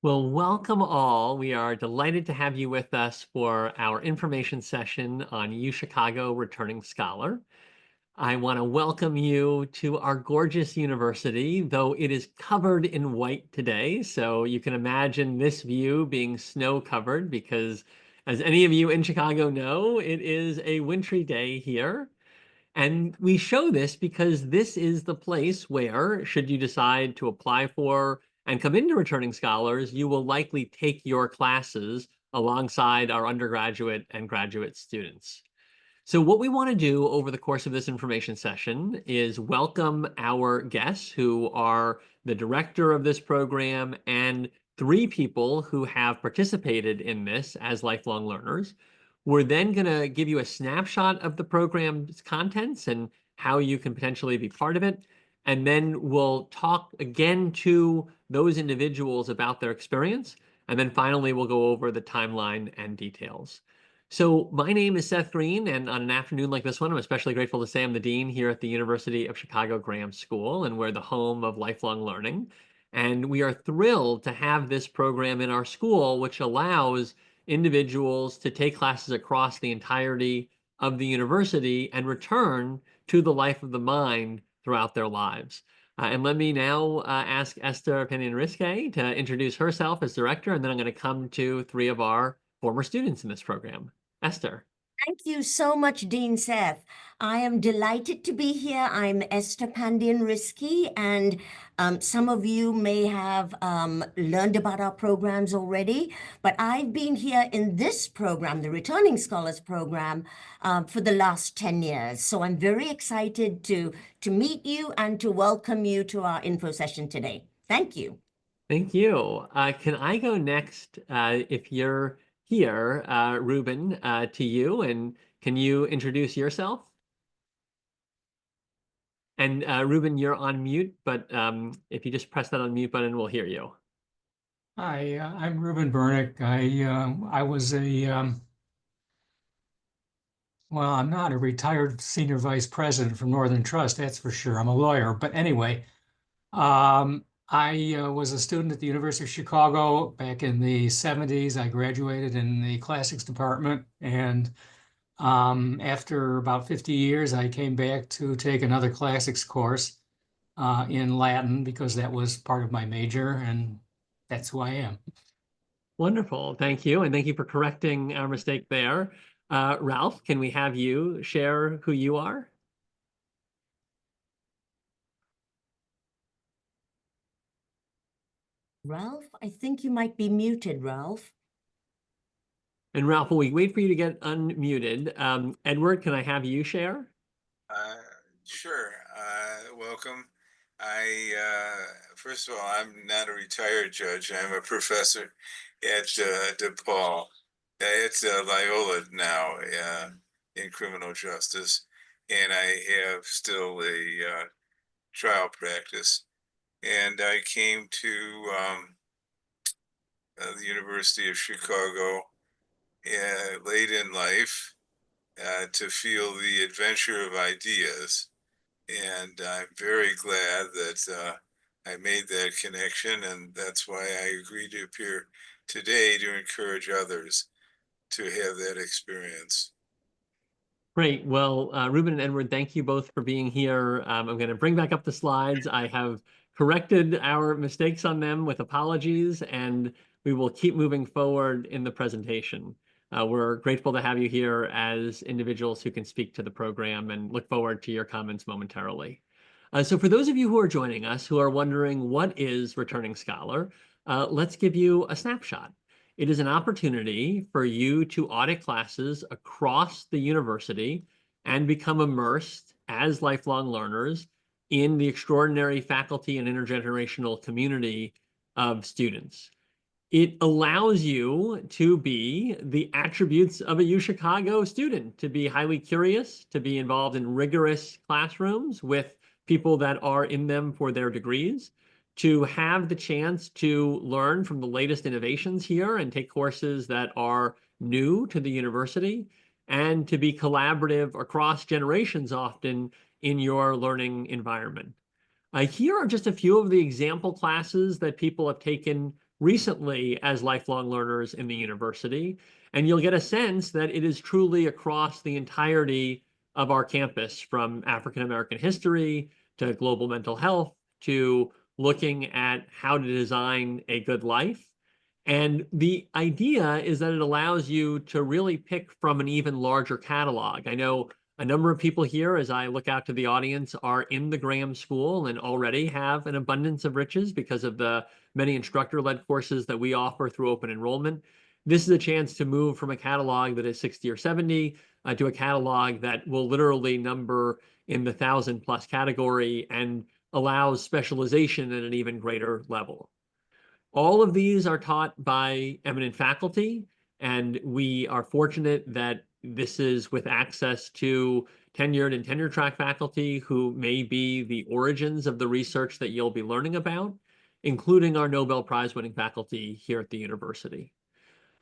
Well, welcome all. We are delighted to have you with us for our information session on UChicago Returning Scholar. I want to welcome you to our gorgeous university, though it is covered in white today. So you can imagine this view being snow covered because, as any of you in Chicago know, it is a wintry day here. And we show this because this is the place where, should you decide to apply for and come into returning scholars, you will likely take your classes alongside our undergraduate and graduate students. So what we want to do over the course of this information session is welcome our guests who are the director of this program and three people who have participated in this as lifelong learners. We're then going to give you a snapshot of the program's contents and how you can potentially be part of it. And then we'll talk again to those individuals about their experience. And then finally, we'll go over the timeline and details. So my name is Seth Green, and on an afternoon like this one, I'm especially grateful to say I'm the dean here at the University of Chicago Graham School, and we're the home of lifelong learning. And we are thrilled to have this program in our school, which allows individuals to take classes across the entirety of the university and return to the life of the mind throughout their lives. And let me now ask Esther Pinion-Risque to introduce herself as director, and then I'm going to come to three of our former students in this program. Esther. Thank you so much, Dean Seth. I am delighted to be here. I'm Esther Pandian-Risky, and some of you may have learned about our programs already, but I've been here in this program, the Returning Scholars Program, for the last 10 years. So I'm very excited to meet you and to welcome you to our info session today. Thank you. Thank you. Can I go next if you're here, Ruben, to you, and can you introduce yourself? And Ruben, you're on mute, but if you just press that unmute button, we'll hear you. Hi, I'm Ruben Bernick. I was well, I'm not a retired senior vice president from Northern Trust, that's for sure. I'm a lawyer. But anyway, I was a student at the University of Chicago back in the 70s. I graduated in the classics department. And after about 50 years, I came back to take another classics course in Latin because that was part of my major. And that's who I am. Wonderful. Thank you. And thank you for correcting our mistake there. Ralph, can we have you share who you are? Ralph, I think you might be muted, Ralph. And Ralph, while we wait for you to get unmuted, Edward, can I have you share? Sure. Welcome. First of all, I'm not a retired judge. I'm a professor at DePaul. It's Loyola now in criminal justice, and I have still a trial practice. And I came to the University of Chicago late in life to feel the adventure of ideas. And I'm very glad that I made that connection, and that's why I agreed to appear today to encourage others to have that experience. Great. Well, Ruben and Edward, thank you both for being here. I'm going to bring back up the slides. I have corrected our mistakes on them with apologies, and we will keep moving forward in the presentation. We're grateful to have you here as individuals who can speak to the program and look forward to your comments momentarily. So for those of you who are joining us who are wondering what is Returning Scholar, let's give you a snapshot. It is an opportunity for you to audit classes across the university and become immersed as lifelong learners in the extraordinary faculty and intergenerational community of students. It allows you to be the attributes of a UChicago student, to be highly curious, to be involved in rigorous classrooms with people that are in them for their degrees, to have the chance to learn from the latest innovations here and take courses that are new to the university, and to be collaborative across generations often in your learning environment. Here are just a few of the example classes that people have taken recently as lifelong learners in the university. And you'll get a sense that it is truly across the entirety of our campus, from African American history to global mental health to looking at how to design a good life. And the idea is that it allows you to really pick from an even larger catalog. I know a number of people here, as I look out to the audience, are in the Graham School and already have an abundance of riches because of the many instructor-led courses that we offer through open enrollment. This is a chance to move from a catalog that is 60 or 70 to a catalog that will literally number in the 1,000+ category and allows specialization at an even greater level. All of these are taught by eminent faculty, and we are fortunate that this is with access to tenured and tenure track faculty who may be the origins of the research that you'll be learning about, including our Nobel Prize winning faculty here at the university.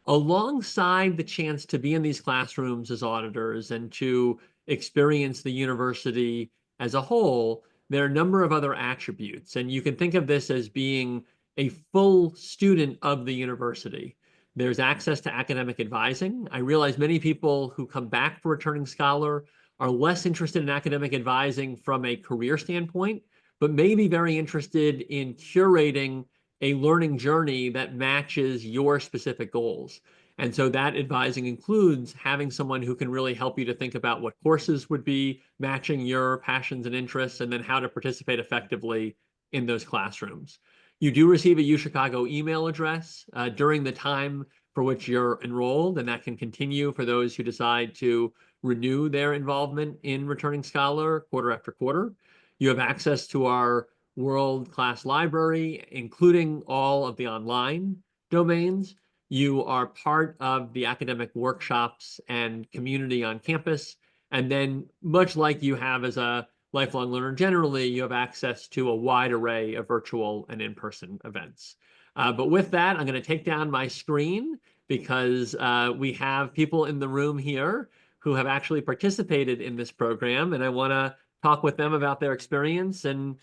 Alongside the chance to be in these classrooms as auditors and to experience the university as a whole, there are a number of other attributes, and you can think of this as being a full student of the university. There's access to academic advising. I realize many people who come back for returning scholar are less interested in academic advising from a career standpoint, but may be very interested in curating a learning journey that matches your specific goals. And so that advising includes having someone who can really help you to think about what courses would be matching your passions and interests, and then how to participate effectively in those classrooms. You do receive a UChicago email address during the time for which you're enrolled, and that can continue for those who decide to renew their involvement in Returning Scholar quarter after quarter. You have access to our world-class library, including all of the online domains. You are part of the academic workshops and community on campus. And then, much like you have as a lifelong learner generally, you have access to a wide array of virtual and in-person events. But with that, I'm going to take down my screen because we have people in the room here who have actually participated in this program, and I want to talk with them about their experience and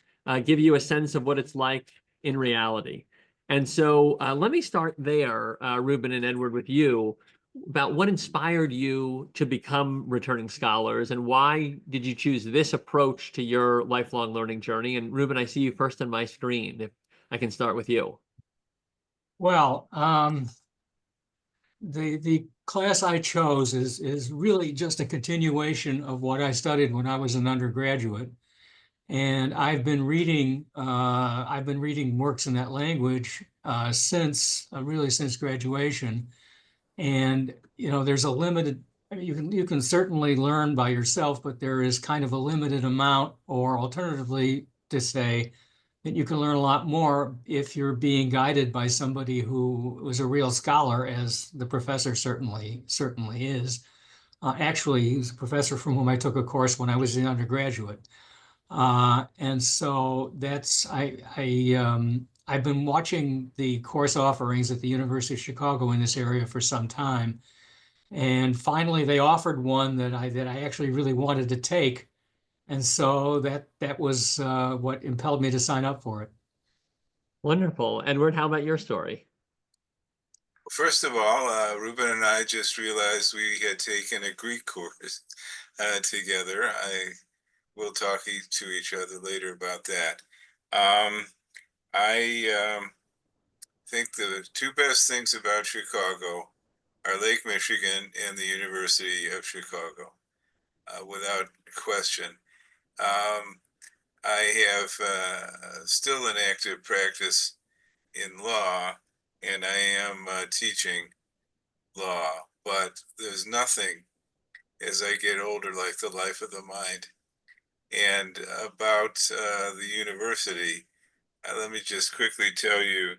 give you a sense of what it's like in reality. And so let me start there, Ruben and Edward, with you, about what inspired you to become returning scholars, and why did you choose this approach to your lifelong learning journey? And Ruben, I see you first on my screen, if I can start with you. Well, the class I chose is really just a continuation of what I studied when I was an undergraduate. And I've been reading works in that language really since graduation. And there's a limited. I mean, you can certainly learn by yourself, but there is kind of a limited amount, or alternatively to say that you can learn a lot more if you're being guided by somebody who was a real scholar, as the professor certainly is. Actually, he's a professor from whom I took a course when I was an undergraduate. And so I've been watching the course offerings at the University of Chicago in this area for some time. And finally, they offered one that I actually really wanted to take. And so that was what impelled me to sign up for it. Wonderful. Edward, how about your story? First of all, Ruben and I just realized we had taken a Greek course together. We'll talk to each other later about that. I think the two best things about Chicago are Lake Michigan and the University of Chicago, without question. I have still an active practice in law, and I am teaching law, but there's nothing as I get older like the life of the mind. And about the university, let me just quickly tell you,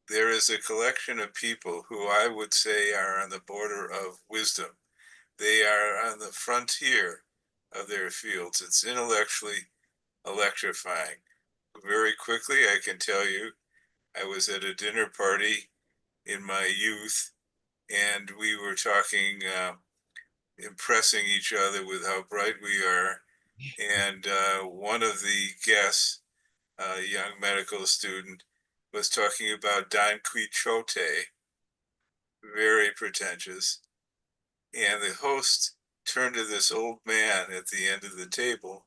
there is a collection of people who I would say are on the border of wisdom. They are on the frontier of their fields. It's intellectually electrifying. Very quickly, I can tell you, I was at a dinner party in my youth, and we were talking, impressing each other with how bright we are. And one of the guests, a young medical student, was talking about Don Quixote, very pretentious. And the host turned to this old man at the end of the table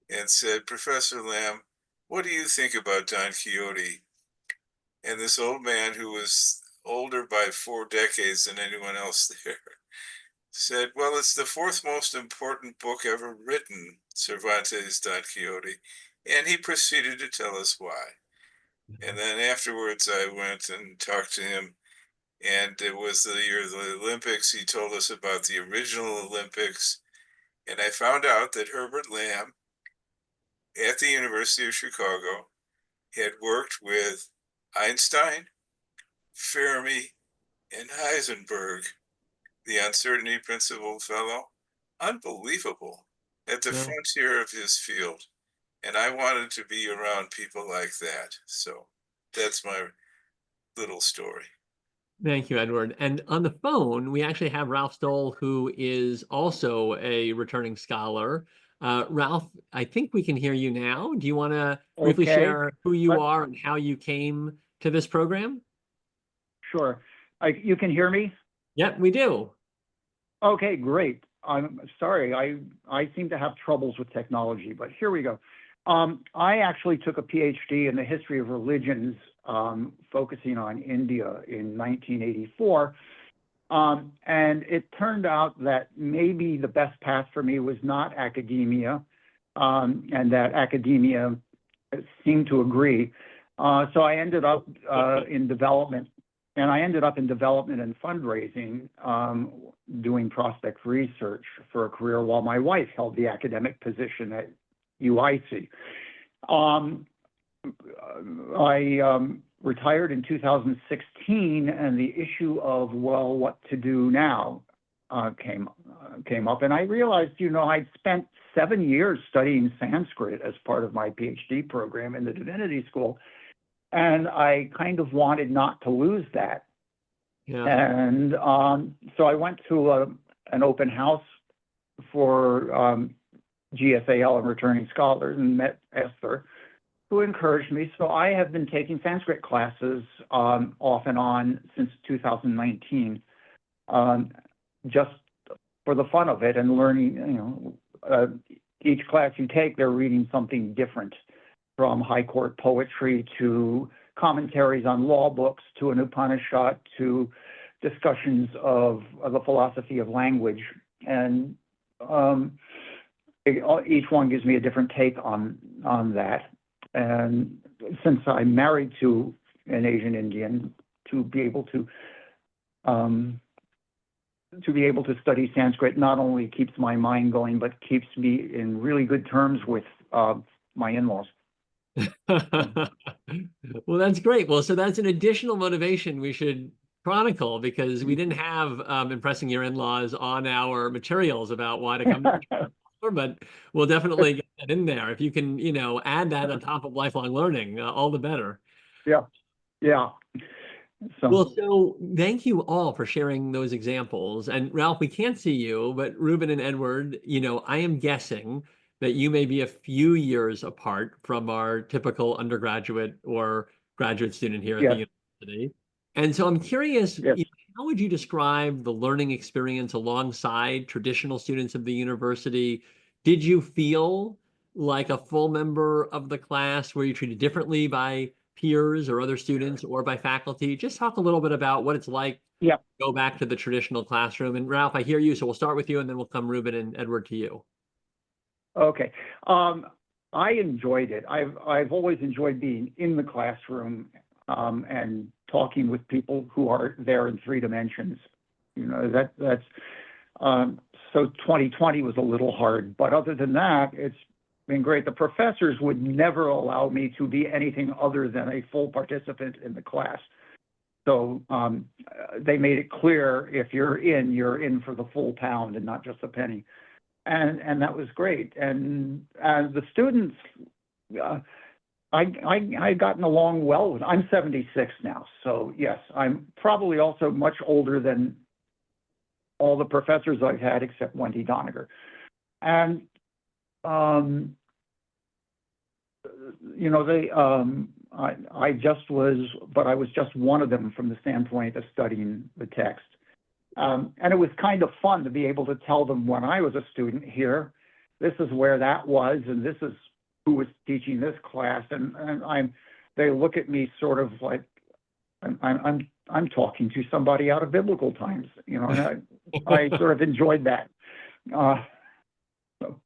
and said, Professor Lamb, what do you think about Don Quixote? And this old man, who was older by 4 decades than anyone else there, said, well, it's the fourth most important book ever written, Cervantes' Don Quixote. And he proceeded to tell us why. And then afterwards, I went and talked to him. And it was the year of the Olympics. He told us about the original Olympics. And I found out that Herbert Lamb at the University of Chicago had worked with Einstein, Fermi, and Heisenberg, the uncertainty principle fellow. Unbelievable. At the Yeah. frontier of his field. And I wanted to be around people like that. So that's my little story. Thank you, Edward. And on the phone, we actually have Ralph Stoll, who is also a returning scholar. Ralph, I think we can hear you now. Do you want to briefly Okay, share who you but are and how you came to this program? sure. You can hear me? Yep, we do. Okay, great. I'm sorry, I seem to have troubles with technology, but here we go. I actually took a PhD in the history of religions, focusing on India in 1984. And it turned out that maybe the best path for me was not academia, and that academia seemed to agree. So I ended up in development, and and fundraising, doing prospect research for a career while my wife held the academic position at UIC. I retired in 2016, and the issue of, well, what to do now came up. And I realized, I'd spent 7 years studying Sanskrit as part of my PhD program in the divinity school. And I kind of wanted not to lose that. Yeah. And so I went to an open house for GSAL and returning scholars and met Esther, who encouraged me. So I have been taking Sanskrit classes off and on since 2019, just for the fun of it and learning, each class you take, they're reading something different, from high court poetry to commentaries on law books to an Upanishad to discussions of the philosophy of language. And each one gives me a different take on that. And since I'm married to an Asian Indian, to be able to study Sanskrit not only keeps my mind going, but keeps me in really good terms with my in-laws. Well, that's great. Well, so that's an additional motivation we should chronicle, because we didn't have impressing your in-laws on our materials about why to come to Chicago, but we'll definitely get that in there. If you can, add that on top of lifelong learning, all the better. Yeah. Well, so thank you all for sharing those examples. And Ralph, we can't see you, but Ruben and Edward, I am guessing that you may be a few years apart from our typical undergraduate or graduate student here at the university. And so I'm curious, how would you describe the learning experience alongside traditional students of the university? Did you feel like a full member of the class? Were you treated differently by peers or other students or by faculty? Just talk a little bit about what it's like to go back to the traditional classroom. And Ralph, I hear you, so we'll start with you and then we'll come Ruben and Edward to you. Okay. I enjoyed it. I've always enjoyed being in the classroom and talking with people who are there in 3 dimensions. That's so 2020 was a little hard, but other than that, it's been great. The professors would never allow me to be anything other than a full participant in the class. So they made it clear, if you're in for the full pound and not just a penny. And that was great. And as the students, I gotten along well with. I'm 76 now, so yes, I'm probably also much older than all the professors I've had except Wendy Doniger. And I just was, but I was just one of them from the standpoint of studying the text. And it was kind of fun to be able to tell them when I was a student here, this is where that was, and this is who was teaching this class, and they look at me sort of like I'm talking to somebody out of biblical times, you know, and I sort of enjoyed that. So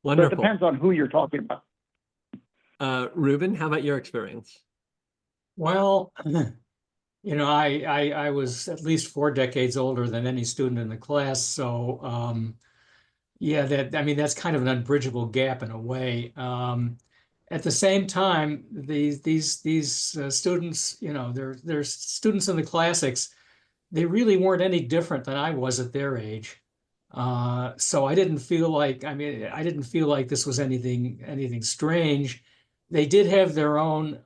Wonderful. it depends on who you're talking about. Ruben, how about your experience? Well, you know, I was at least 4 decades older than any student in the class, so yeah, I mean that's kind of an unbridgeable gap in a way. At the same time, these students, you know, they're students in the classics. They really weren't any different than I was at their age. So I didn't feel like, I mean, I didn't feel like this was anything strange. They did have their own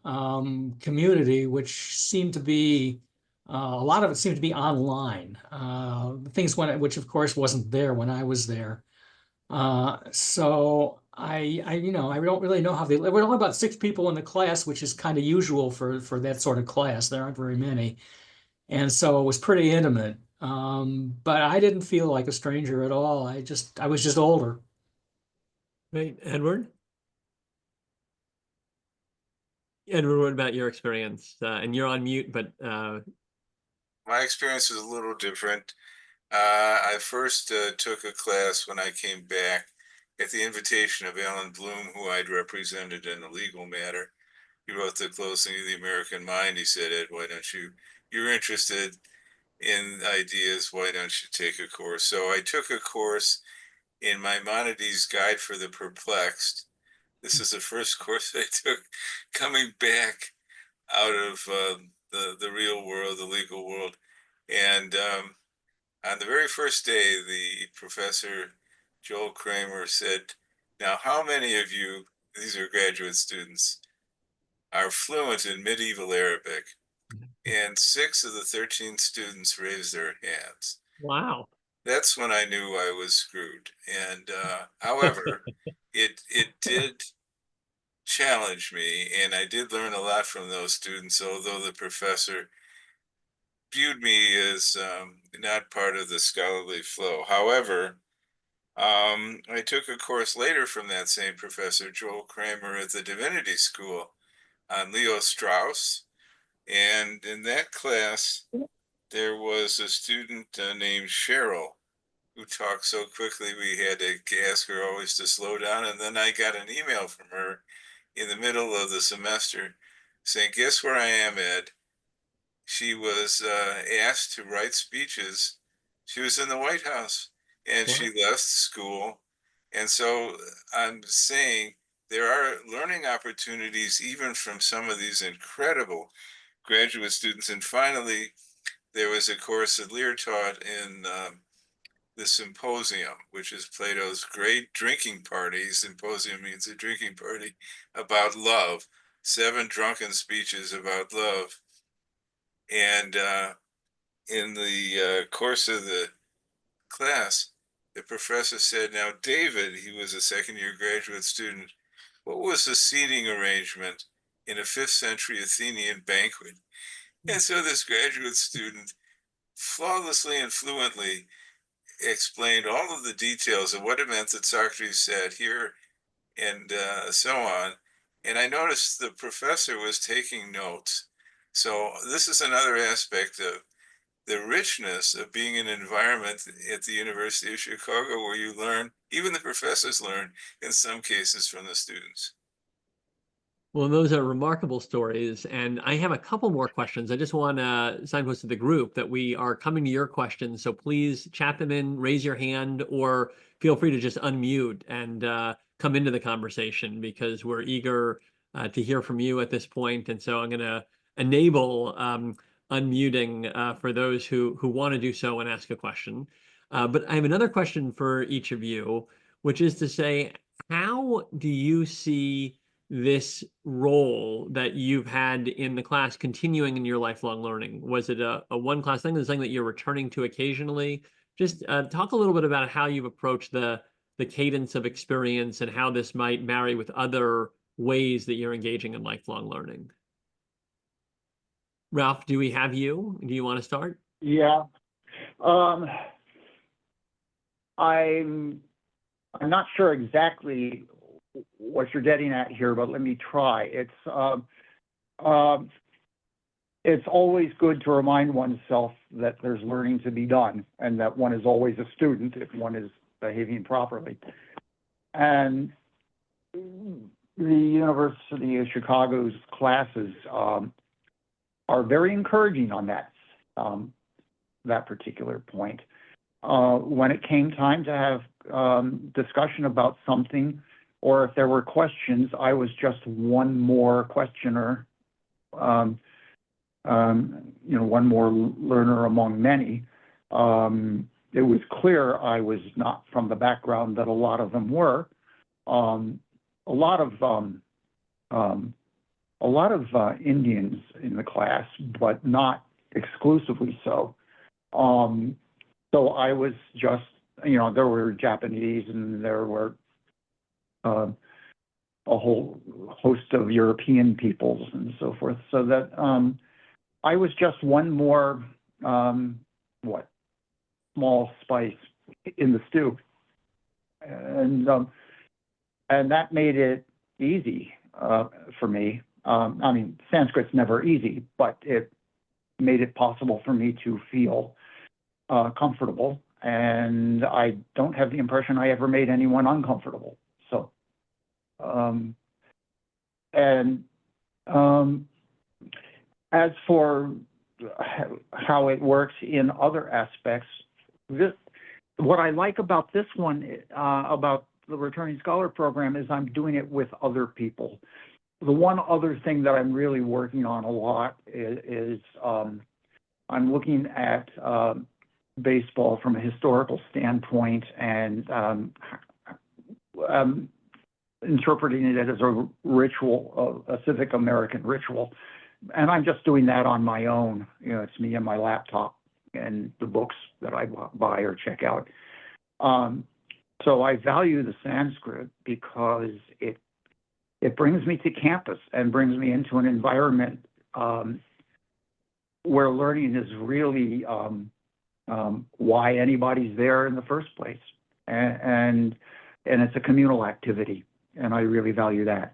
community, which seemed to be a lot of it seemed to be online. Which of course wasn't there when I was there. So you know, I don't really know how there were only about 6 people in the class, which is kind of usual for that sort of class. There aren't very many. And so it was pretty intimate. But I didn't feel like a stranger at all. I was just older. Right, Edward? Edward, what about your experience? And you're on mute, but My experience was a little different. I first took a class when I came back at the invitation of Alan Bloom, who I'd represented in a legal matter. He wrote The Closing of the American Mind. He said, Ed, why don't you're interested in ideas, why don't you take a course? So I took a course in Maimonides' Guide for the Perplexed. This is the first course I took coming back out of the real world, the legal world. And on the very first day, the professor, Joel Kramer, said, now, how many of you, these are graduate students, are fluent in medieval Arabic? And 6 of the 13 students raised their hands. wow. That's when I knew I was screwed. And however, it did challenge me, and I did learn a lot from those students, although the professor viewed me as not part of the scholarly flow. However, I took a course later from that same professor, Joel Kramer, at the Divinity School on Leo Strauss. And in that class, there was a student named Cheryl who talked so quickly we had to ask her always to slow down. And then I got an email from her in the middle of the semester saying, guess where I am, Ed? She was asked to write speeches. She was in the White House and Wow. she left school. And so I'm saying there are learning opportunities even from some of these incredible graduate students. And finally, there was a course that Lear taught in the Symposium, which is Plato's great drinking party. Symposium means a drinking party about love, 7 drunken speeches about love. And in the course of the class, the professor said, now, David, he was a second-year graduate student, what was the seating arrangement in a 5th century Athenian banquet? And so this graduate student flawlessly and fluently explained all of the details of what it meant that Socrates said here and so on. And I noticed the professor was taking notes. So this is another aspect of the richness of being in an environment at the University of Chicago where you learn, even the professors learn in some cases from the students. Well, those are remarkable stories. And I have a couple more questions. I just want to signpost to the group that we are coming to your questions. So please chat them in, raise your hand, or feel free to just unmute and come into the conversation because we're eager to hear from you at this point. And so I'm going to enable unmuting for those who want to do so and ask a question. But I have another question for each of you, which is to say, how do you see this role that you've had in the class continuing in your lifelong learning? Was it a one class thing, something that you're returning to occasionally? Just talk a little bit about how you've approached the cadence of experience and how this might marry with other ways that you're engaging in lifelong learning. Ralph, do we have you? Do you want to start? Yeah. I'm not sure exactly what you're getting at here, but let me try. It's always good to remind oneself that there's learning to be done and that one is always a student if one is behaving properly. And the University of Chicago's classes are very encouraging on that particular point. When it came time to have discussion about something, or if there were questions, I was just one more questioner, one more learner among many. It was clear I was not from the background that a lot of them were. A lot of Indians in the class, but not exclusively so. So I was just, there were Japanese and there were a whole host of European peoples and so forth. So that I was just one more, small spice in the stew. And that made it easy for me. I mean, Sanskrit's never easy, but it made it possible for me to feel comfortable, and I don't have the impression I ever made anyone uncomfortable. So, as for how it works in other aspects, what I like about this one, about the Returning Scholar program, is I'm doing it with other people. The one other thing that I'm really working on a lot is I'm looking at baseball from a historical standpoint and interpreting it as a ritual, a civic American ritual. And I'm just doing that on my own. It's me and my laptop and the books that I buy or check out. So I value the Sanskrit because it brings me to campus and brings me into an environment where learning is really why anybody's there in the first place. And it's a communal activity, and I really value that.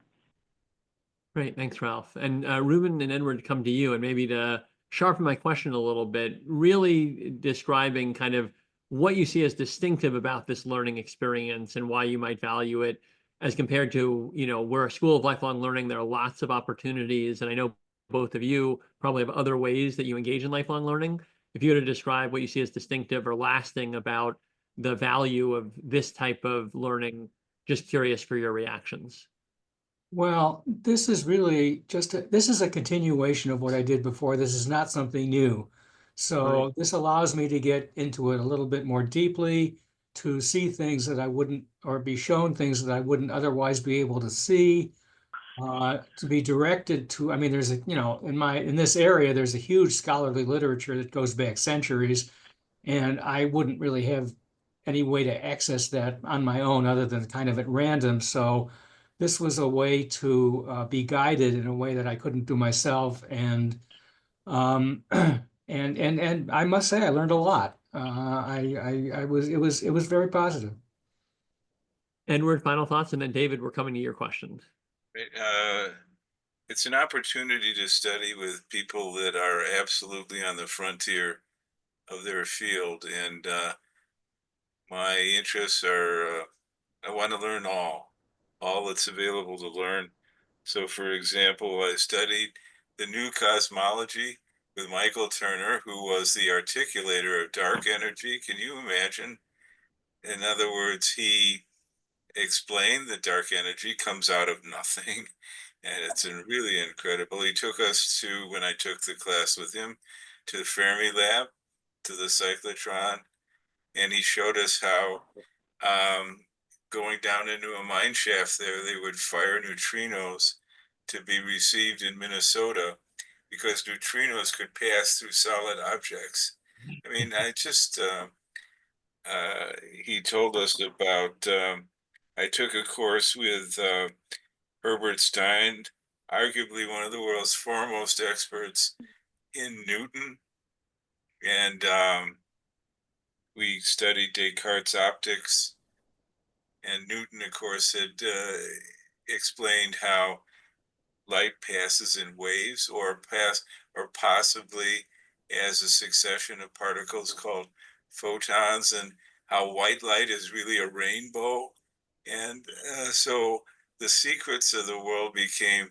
Great, thanks, Ralph. And Ruben and Edward, come to you, and maybe to sharpen my question a little bit, really describing kind of what you see as distinctive about this learning experience and why you might value it as compared to, we're a school of lifelong learning. There are lots of opportunities, and I know both of you probably have other ways that you engage in lifelong learning. If you were to describe what you see as distinctive or lasting about the value of this type of learning, just curious for your reactions. Well, this is really this is a continuation of what I did before. This is not something new. So This allows me to get into it a little bit more deeply, to see things that I wouldn't, or be shown things that I wouldn't otherwise be able to see, to be directed to, I mean, there's in this area, there's a huge scholarly literature that goes back centuries, and I wouldn't really have any way to access that on my own other than kind of at random. So this was a way to be guided in a way that I couldn't do myself, and and I must say I learned a lot. It was very positive. Edward, final thoughts, and then David, we're coming to your questions. It's an opportunity to study with people that are absolutely on the frontier of their field, and my interests are I want to learn all that's available to learn. So, for example, I studied the new cosmology with Michael Turner, who was the articulator of dark energy. Can you imagine? In other words, he explained that dark energy comes out of nothing. And it's really incredible. He took us to, when I took the class with him, to the Fermi lab, to the cyclotron, and he showed us how going down into a mine shaft there, they would fire neutrinos to be received in Minnesota because neutrinos could pass through solid objects. I mean, he told us about, I took a course with Herbert Stein, arguably one of the world's foremost experts in Newton. And we studied Descartes' optics. And Newton, of course, had explained how light passes in waves or possibly as a succession of particles called photons, and how white light is really a rainbow. And so the secrets of the world became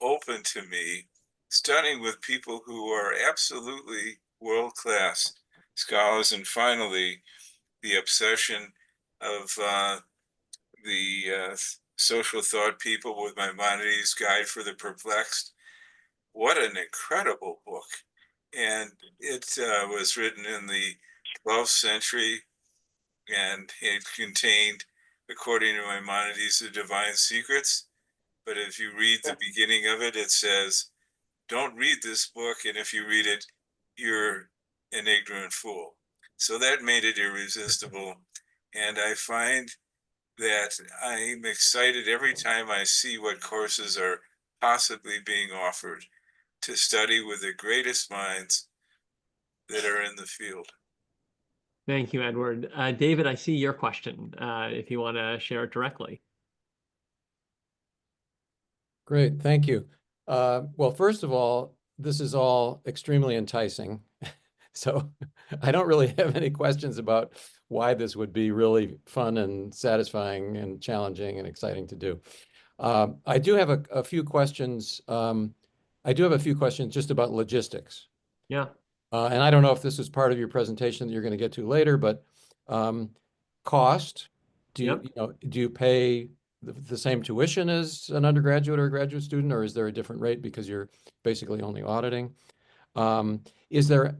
open to me, studying with people who are absolutely world-class scholars. And finally, the obsession of the social thought people with Maimonides' Guide for the Perplexed. What an incredible book. And it was written in the 12th century, and it contained, according to Maimonides, the divine secrets. But if you read the beginning of it, it says, don't read this book, and if you read it, you're an ignorant fool. So that made it irresistible. And I find that I'm excited every time I see what courses are possibly being offered to study with the greatest minds that are in the field. Thank you, Edward. David, I see your question, if you want to share it directly. Great, thank you. Well, first of all, this is all extremely enticing. So I don't really have any questions about why this would be really fun and satisfying and challenging and exciting to do. I do have a few questions. I do have a few questions just about logistics. Yeah. And I don't know if this is part of your presentation that you're going to get to later, but cost, do you pay the same tuition as an undergraduate or a graduate student, or is there a different rate because you're basically only auditing? Is there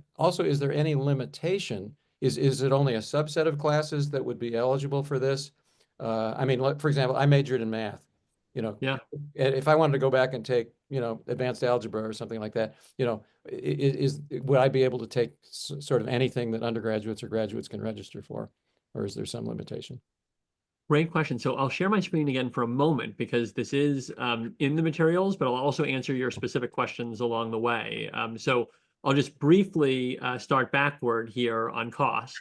any limitation? Is it only a subset of classes that would be eligible for this? I mean, for example, I majored in math. Yeah. If I wanted to go back and take, advanced algebra or something like that, would I be able to take sort of anything that undergraduates or graduates can register for, or is there some limitation? Great question. So I'll share my screen again for a moment because this is in the materials, but I'll also answer your specific questions along the way. So I'll just briefly start backward here on cost.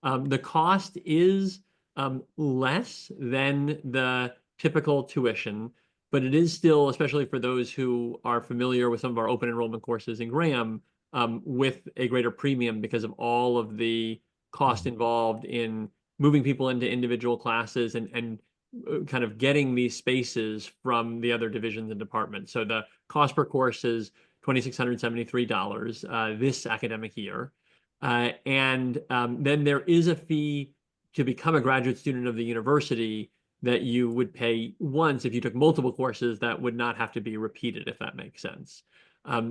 The cost is less than the typical tuition, but it is still, especially for those who are familiar with some of our open enrollment courses in Graham, with a greater premium because of all of the cost involved in moving people into individual classes and kind of getting these spaces from the other divisions and departments. So the cost per course is $2,673 this academic year. And then there is a fee to become a graduate student of the university that you would pay once. If you took multiple courses, that would not have to be repeated, if that makes sense.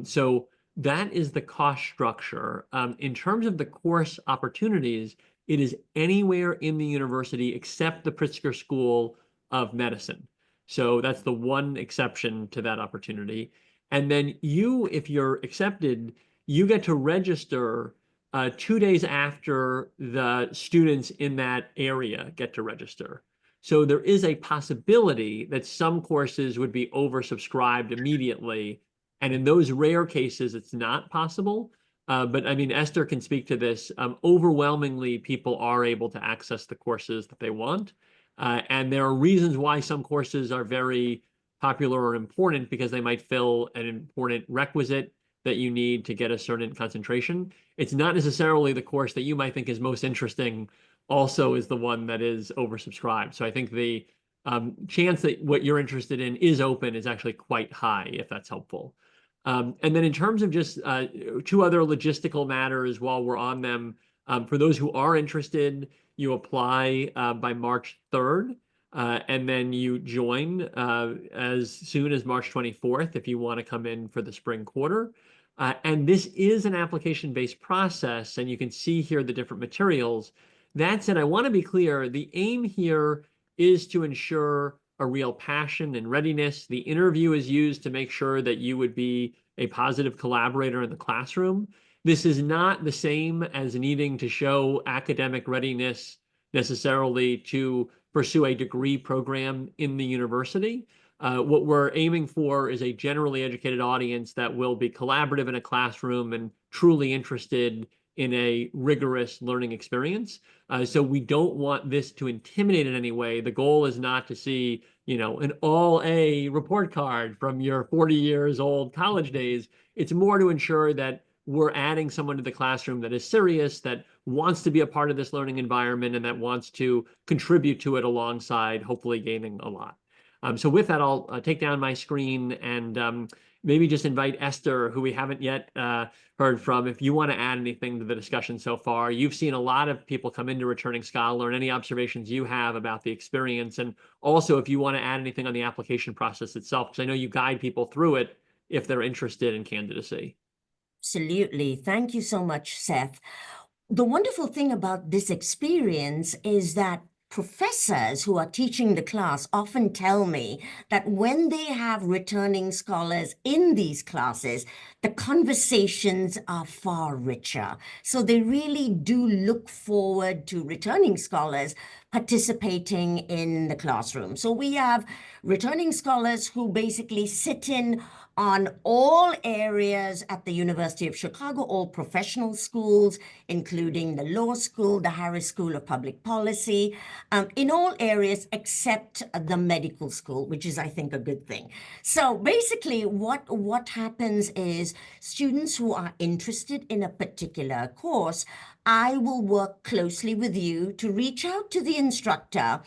So that is the cost structure. In terms of the course opportunities, it is anywhere in the university except the Pritzker School of Medicine. So that's the one exception to that opportunity. And then you, if you're accepted, you get to register 2 days after the students in that area get to register. So there is a possibility that some courses would be oversubscribed immediately. And in those rare cases, it's not possible. But I mean, Esther can speak to this. Overwhelmingly, people are able to access the courses that they want. And there are reasons why some courses are very popular or important because they might fill an important requisite that you need to get a certain concentration. It's not necessarily the course that you might think is most interesting also is the one that is oversubscribed. So I think the chance that what you're interested in is open is actually quite high, if that's helpful. And then in terms of just two other logistical matters while we're on them, for those who are interested, you apply by March 3rd, and then you join as soon as March 24th if you want to come in for the spring quarter. And this is an application-based process, and you can see here the different materials. That said, I want to be clear, the aim here is to ensure a real passion and readiness. The interview is used to make sure that you would be a positive collaborator in the classroom. This is not the same as needing to show academic readiness necessarily to pursue a degree program in the university. What we're aiming for is a generally educated audience that will be collaborative in a classroom and truly interested in a rigorous learning experience. So we don't want this to intimidate in any way. The goal is not to see, an all A report card from your 40 years old college days. It's more to ensure that we're adding someone to the classroom that is serious, that wants to be a part of this learning environment, and that wants to contribute to it alongside hopefully gaining a lot. So with that, I'll take down my screen and maybe just invite Esther, who we haven't yet heard from, if you want to add anything to the discussion so far. You've seen a lot of people come into Returning Scholar, and any observations you have about the experience, and also if you want to add anything on the application process itself, because I know you guide people through it if they're interested in candidacy. Absolutely. Thank you so much, Seth. The wonderful thing about this experience is that professors who are teaching the class often tell me that when they have returning scholars in these classes, the conversations are far richer. So they really do look forward to returning scholars participating in the classroom. So we have returning scholars who basically sit in on all areas at the University of Chicago, all professional schools, including the law school, the Harris School of Public Policy, in all areas except the medical school, which is, I think, a good thing. So basically, what happens is students who are interested in a particular course, I will work closely with you to reach out to the instructor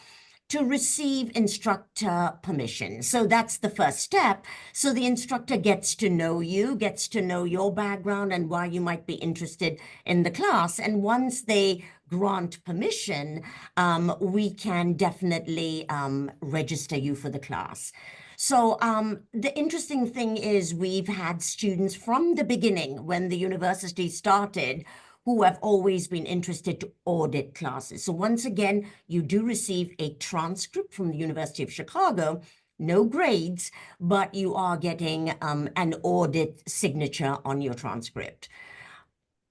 to receive instructor permission. So that's the first step. So the instructor gets to know you, gets to know your background and why you might be interested in the class. And once they grant permission, we can definitely register you for the class. So the interesting thing is we've had students from the beginning when the university started who have always been interested to audit classes. So once again, you do receive a transcript from the University of Chicago, no grades, but you are getting an audit signature on your transcript.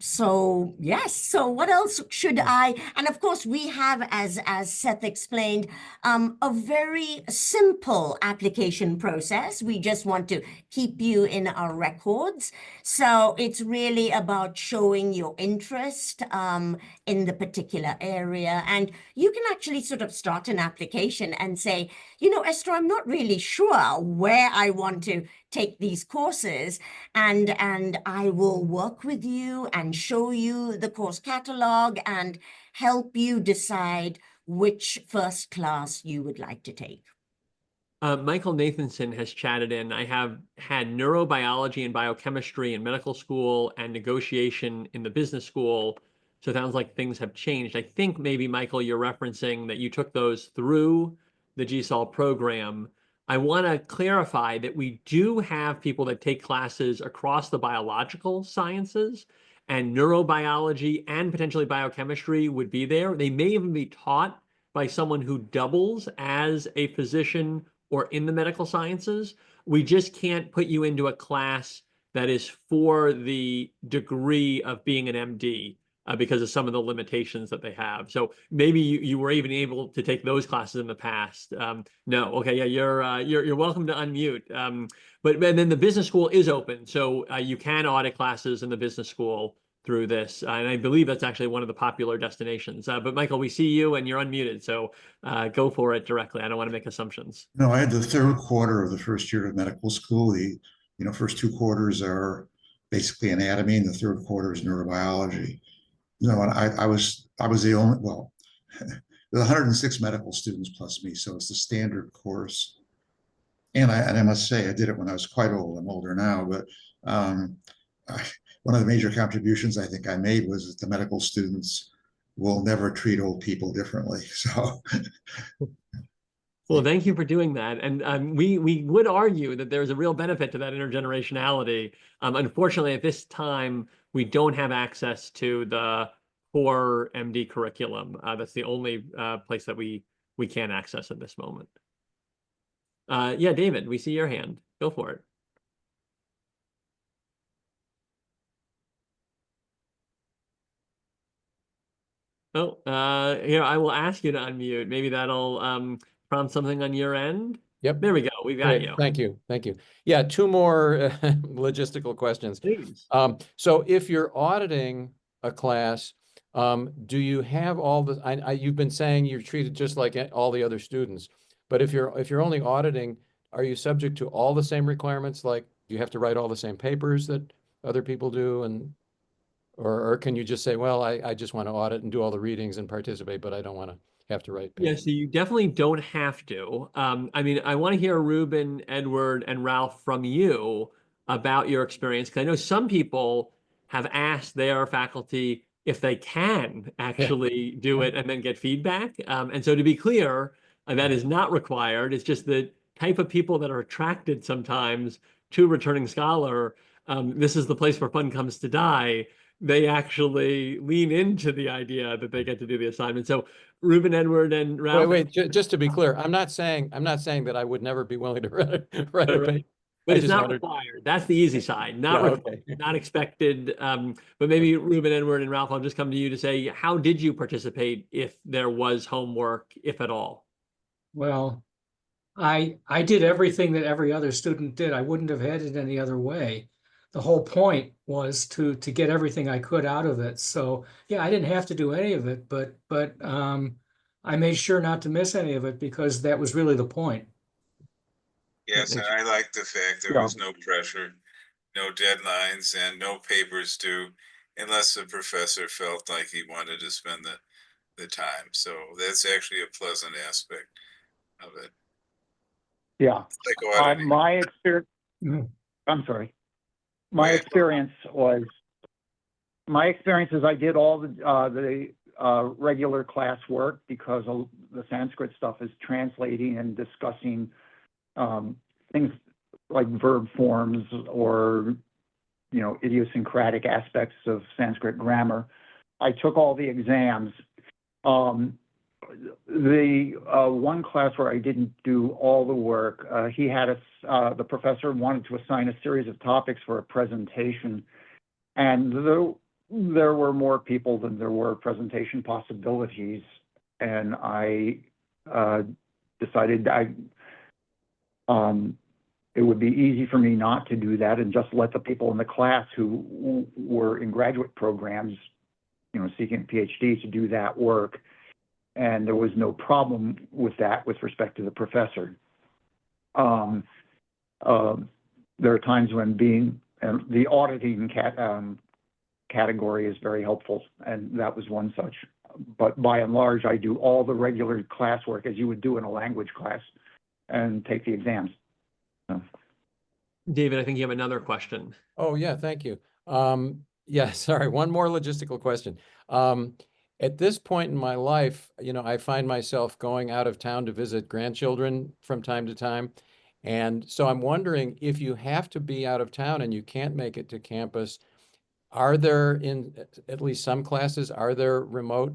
So yes, so what else should I, and of course we have, as Seth explained, a very simple application process. We just want to keep you in our records. So it's really about showing your interest in the particular area. And you can actually sort of start an application and say, Esther, I'm not really sure where I want to take these courses, and I will work with you and show you the course catalog and help you decide which first class you would like to take. Michael Nathanson has chatted in. I have had neurobiology and biochemistry in medical school and negotiation in the business school. So it sounds like things have changed. I think maybe, Michael, you're referencing that you took those through the GSOL program. I want to clarify that we do have people that take classes across the biological sciences, and neurobiology and potentially biochemistry would be there. They may even be taught by someone who doubles as a physician or in the medical sciences. We just can't put you into a class that is for the degree of being an MD because of some of the limitations that they have. So maybe you were even able to take those classes in the past. No, okay, yeah, you're welcome to unmute. But then the business school is open, so you can audit classes in the business school through this. And I believe that's actually one of the popular destinations. But Michael, we see you and you're unmuted, so go for it directly. I don't want to make assumptions. No, I had the third quarter of the first year of medical school. The first two quarters are basically anatomy, and the third quarter is neurobiology. And I was the only, well, there were 106 medical students plus me, so it's the standard course. And I must say, I did it when I was quite old. I'm older now, but one of the major contributions I think I made was that the medical students will never treat old people differently. So well, thank you for doing that. And we would argue that there's a real benefit to that intergenerationality. Unfortunately, at this time, we don't have access to the core MD curriculum. That's the only place that we can access at this moment. Yeah, David, we see your hand. Go for it. Oh, here, I will ask you to unmute. Maybe that'll prompt something on your end. Yep. There we go. We've got Great, you. thank you, thank you. Yeah, two more logistical questions. Please. So if you're auditing a class, do you have all the, you've been saying you're treated just like all the other students, but if you're only auditing, are you subject to all the same requirements? Like, do you have to write all the same papers that other people do? And, or can you just say, well, I just want to audit and do all the readings and participate, but I don't want to have to write Yeah, papers? so you definitely don't have to. I mean, I want to hear Ruben, Edward, and Ralph from you about your experience, because I know some people have asked their faculty if they can Yeah. actually do it and then get feedback. And so to be clear, that is not required. It's just the type of people that are attracted sometimes to returning scholar. This is the place where fun comes to die. They actually lean into the idea that they get to do the assignment. So Ruben, Edward, and Ralph. Wait, just to be clear, I'm not saying that I would never be willing to write a Right. paper. But I it's just not wondered. required. That's the easy side. Not Yeah, required, okay. not expected. But maybe Ruben, Edward, and Ralph, I'll just come to you to say, how did you participate if there was homework, if at all? Well, I did everything that every other student did. I wouldn't have had it any other way. The whole point was to get everything I could out of it. So yeah, I didn't have to do any of it, but I made sure not to miss any of it because that was really the point. Yes, and I like the fact there Yeah. was no pressure, no deadlines, and no papers due unless the professor felt like he wanted to spend the time. So that's actually a pleasant aspect of it. Yeah. It's like auditing. My experience, I'm sorry. My ahead. experience is I did all the regular class work because the Sanskrit stuff is translating and discussing things like verb forms or, you know, idiosyncratic aspects of Sanskrit grammar. I took all the exams. The one class where I didn't do all the work, the professor wanted to assign a series of topics for a presentation, and there were more people than there were presentation possibilities, and I decided it would be easy for me not to do that and just let the people in the class who were in graduate programs, you know, seeking a PhD to do that work. And there was no problem with that with respect to the professor. There are times when the auditing category is very helpful, and that was one such. But by and large, I do all the regular classwork as you would do in a language class and take the exams. So. David, I think you have another question. Oh, yeah, thank you. Yeah, sorry, one more logistical question. At this point in my life, you know, I find myself going out of town to visit grandchildren from time to time. And so I'm wondering if you have to be out of town and you can't make it to campus, are there in at least some classes, are there remote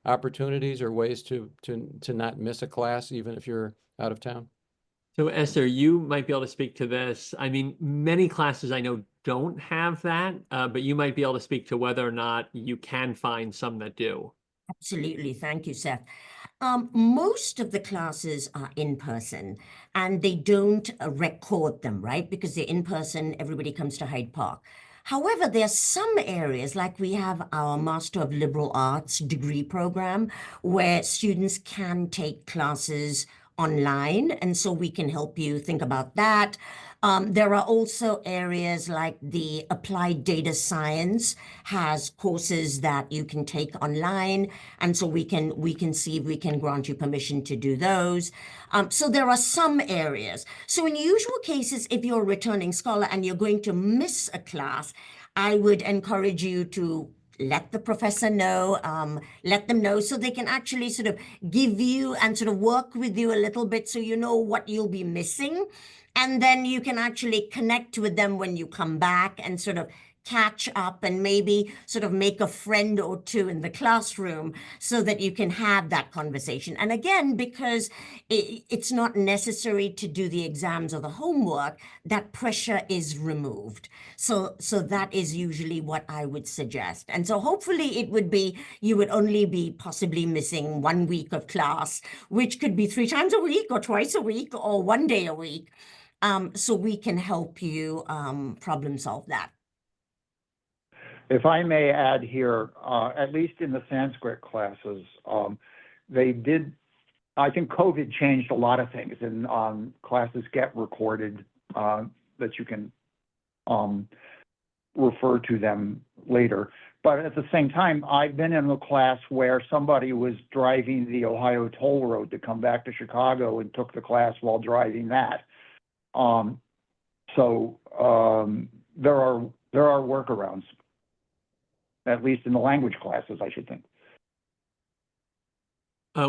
opportunities or ways to not miss a class even if you're out of town? So Esther, you might be able to speak to this. I mean, many classes I know don't have that, but you might be able to speak to whether or not you can find some that do. Absolutely. Thank you, Seth. Most of the classes are in person and they don't record them, right? Because they're in person, everybody comes to Hyde Park. However, there are some areas, like we have our Master of Liberal Arts degree program, where students can take classes online, and so we can help you think about that. There are also areas like the Applied Data Science has courses that you can take online, and so we can see if we can grant you permission to do those. So there are some areas. So in usual cases, if you're a returning scholar and you're going to miss a class, I would encourage you to let the professor know, let them know so they can actually sort of give you and sort of work with you a little bit so you know what you'll be missing. And then you can actually connect with them when you come back and sort of catch up and maybe sort of make a friend or two in the classroom so that you can have that conversation. And again, because it's not necessary to do the exams or the homework, that pressure is removed. So that is usually what I would suggest. And so hopefully it would be, you would only be possibly missing 1 week of class, which could be 3 times a week or twice a week or 1 day a week. So we can help you problem solve that. If I may add here, at least in the Sanskrit classes, they did, I think COVID changed a lot of things, and classes get recorded that you can refer to them later. But at the same time, I've been in a class where somebody was driving the Ohio toll road to come back to Chicago and took the class while driving that. There are workarounds, at least in the language classes, I should think.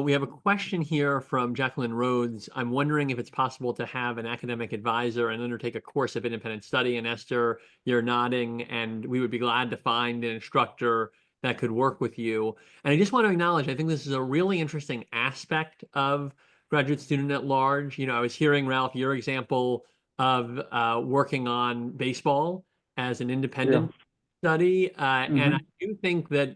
We have a question here from Jacqueline Rhodes. I'm wondering if it's possible to have an academic advisor and undertake a course of independent study. And Esther, you're nodding, and we would be glad to find an instructor that could work with you. And I just want to acknowledge, I think this is a really interesting aspect of graduate student at large. You know, I was hearing, Ralph, your example of working on baseball as an independent study. And I do think that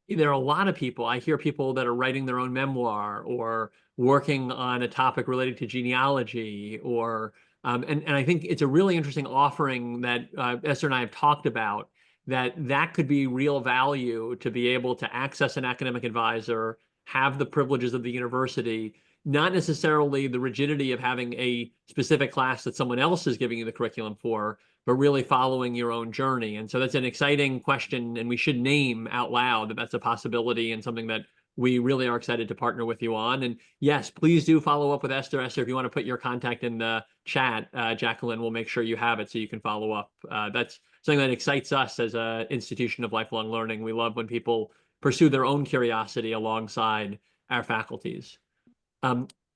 there are a lot of people, I hear people that are writing their own memoir or working on a topic related to genealogy, or and I think it's a really interesting offering that Esther and I have talked about, that could be real value to be able to access an academic advisor, have the privileges of the university, not necessarily the rigidity of having a specific class that someone else is giving you the curriculum for, but really following your own journey. And so that's an exciting question, and we should name out loud that that's a possibility and something that we really are excited to partner with you on. And yes, please do follow up with Esther. Esther, if you want to put your contact in the chat, Jacqueline will make sure you have it so you can follow up. That's something that excites us as an institution of lifelong learning. We love when people pursue their own curiosity alongside our faculties.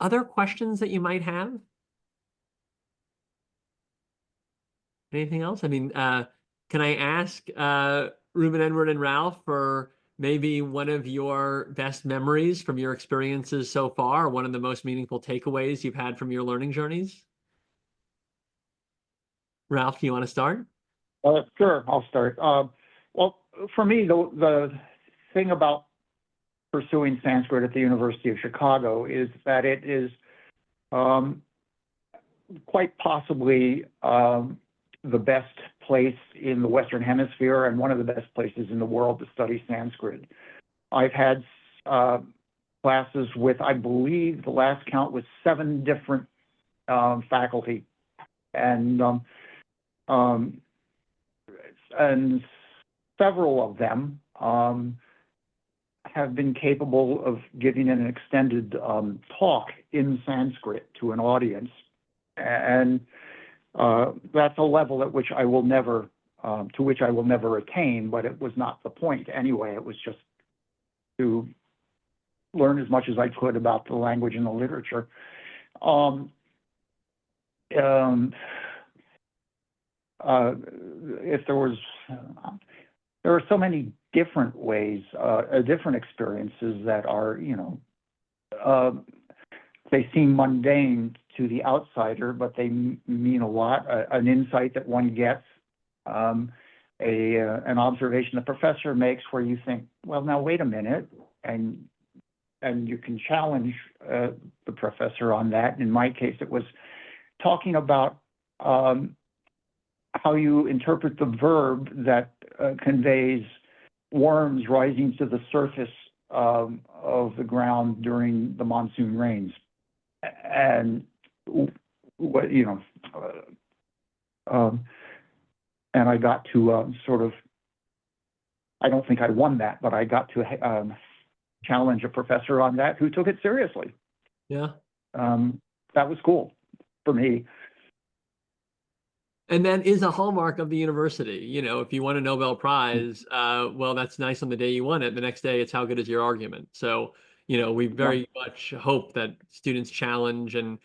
Other questions that you might have? Anything else? I mean, can I ask Ruben, Edward, and Ralph for maybe one of your best memories from your experiences so far, or one of the most meaningful takeaways you've had from your learning journeys? Ralph, do you want to start? Sure, I'll start. Well, for me, the thing about pursuing Sanskrit at the University of Chicago is that it is quite possibly the best place in the Western Hemisphere and one of the best places in the world to study Sanskrit. I've had classes with, I believe the last count was 7 different faculty, and several of them have been capable of giving an extended talk in Sanskrit to an audience. And that's a level at which I will never, to which I will never attain, but it was not the point anyway. It was just to learn as much as I could about the language and the literature. If there was, there are so many different ways, different experiences that are, you know, they seem mundane to the outsider, but they mean a lot. An insight that one gets, an observation the professor makes where you think, well, now wait a minute, and you can challenge the professor on that. In my case, it was talking about how you interpret the verb that conveys worms rising to the surface of the ground during the monsoon rains. And what, you know, and I got to sort of, I don't think I won that, but I got to challenge a professor on that who took it seriously. Yeah. That was cool for me. And that is a hallmark of the university. You know, if you won a Nobel Prize, well, that's nice on the day you won it. The next day, it's how good is your argument. So, you know, we very much hope that students challenge, and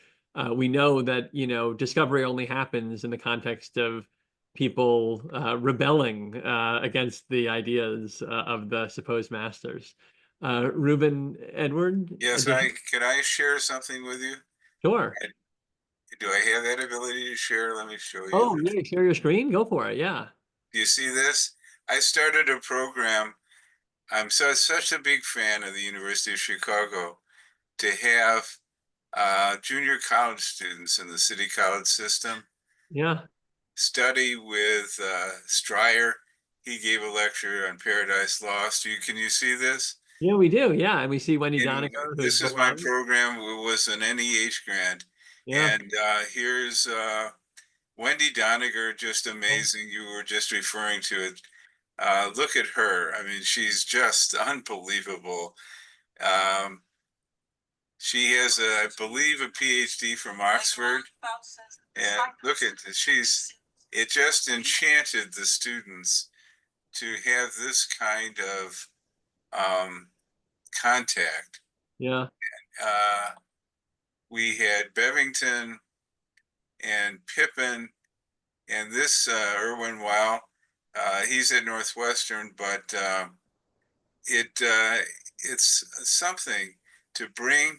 we know that, you know, discovery only happens in the context of people rebelling against the ideas of the supposed masters. Reuben, Edward? Yes, could I share something with you? Sure. Do I have that ability to share? Let me show you. Oh, yeah, share your screen? Go for it, yeah. Do you see this? I started a program. I'm such a big fan of the University of Chicago to have junior college students in the city college system Yeah. study with Stryer. He gave a lecture on Paradise Lost. Can you see this? Yeah, we do. Yeah. And we see Wendy And Doniger, who's this is my below. program. It was an NEH grant. Yeah. And here's Wendy Doniger, just amazing. You were just referring to it. Look at her. I mean, she's just unbelievable. She has, I believe, a PhD from Oxford. And look at this. It just enchanted the students to have this kind of contact. Yeah. We had Bevington and Pippin and this Irwin Wow. He's at Northwestern, but it's something to bring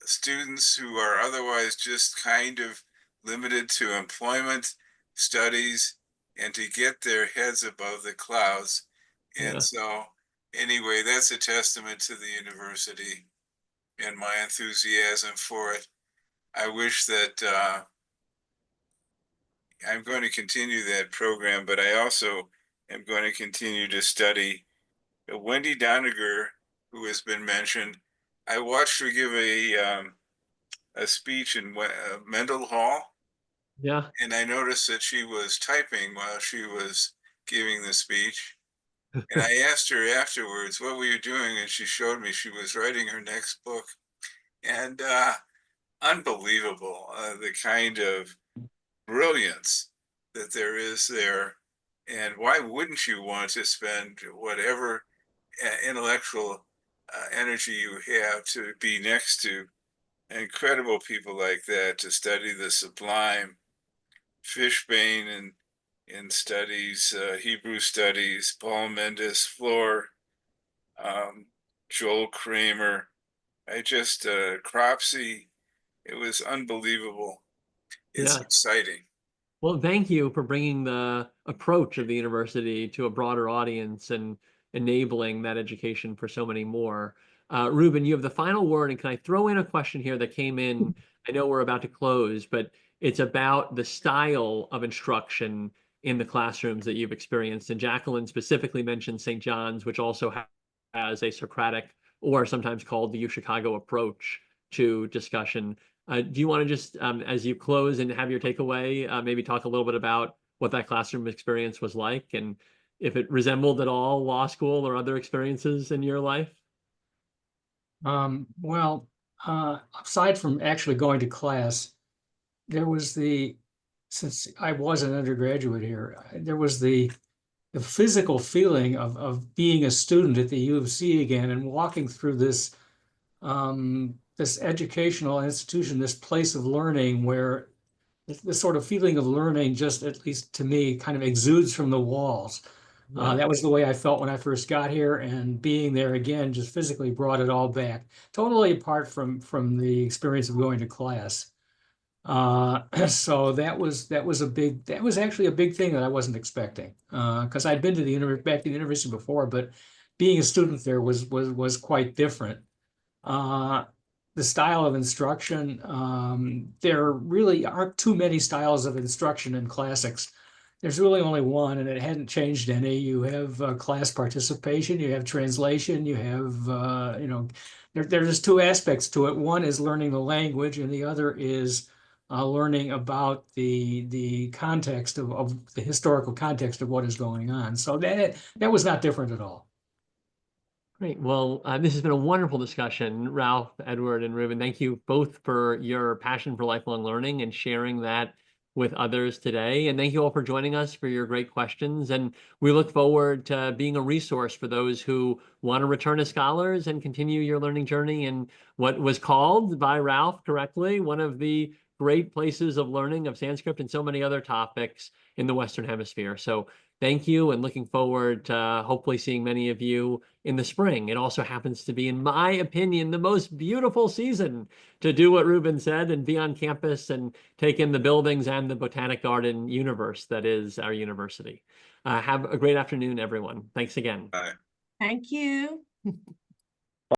students who are otherwise just kind of limited to employment studies and to get their heads above the clouds. And so anyway, that's a testament to the university and my enthusiasm for it. I wish that I'm going to continue that program, but I also am going to continue to study Wendy Doniger, who has been mentioned. I watched her give a speech in Mendel Hall. Yeah. And I noticed that she was typing while she was giving the speech. And I asked her afterwards, what were you doing? And she showed me she was writing her next book. And unbelievable, the kind of brilliance that there is there. And why wouldn't you want to spend whatever intellectual energy you have to be next to incredible people like that, to study the sublime? Fishbane in studies, Hebrew studies, Paul Mendes Floor, Joel Kramer. Cropsey. It was unbelievable. It's exciting. Well, thank you for bringing the approach of the university to a broader audience and enabling that education for so many more. Reuben, you have the final word, and can I throw in a question here that came in? I know we're about to close, but it's about the style of instruction in the classrooms that you've experienced. And Jacqueline specifically mentioned St. John's, which also has a Socratic, or sometimes called the UChicago approach to discussion. Do you want to just, as you close and have your takeaway, maybe talk a little bit about what that classroom experience was like and if it resembled at all law school or other experiences in your life? Well, aside from actually going to class, there was since I was an undergraduate here, there was the physical feeling of being a student at the U of C again and walking through this this educational institution, this place of learning where this sort of feeling of learning, just at least to me, kind of exudes from the walls. That was the way I felt when I first got here, and being there again just physically brought it all back, totally apart from the experience of going to class. So that was actually a big thing that I wasn't expecting, because I'd been to back to the university before, but being a student there was quite different. The style of instruction, there really aren't too many styles of instruction in classics. There's really only one, and it hadn't changed any. You have class participation, you have translation, you have, there's two aspects to it. One is learning the language, and the other is learning about the context of the historical context of what is going on. So that was not different at all. Great. Well, this has been a wonderful discussion. Ralph, Edward, and Reuben, thank you both for your passion for lifelong learning and sharing that with others today. And thank you all for joining us, for your great questions. And we look forward to being a resource for those who want to return as scholars and continue your learning journey in what was called by Ralph correctly, one of the great places of learning of Sanskrit and so many other topics in the Western Hemisphere. So thank you, and looking forward to hopefully seeing many of you in the spring. It also happens to be, in my opinion, the most beautiful season to do what Ruben said and be on campus and take in the buildings and the botanic garden universe that is our university. Have a great afternoon, everyone. Thanks again. Bye. Thank you.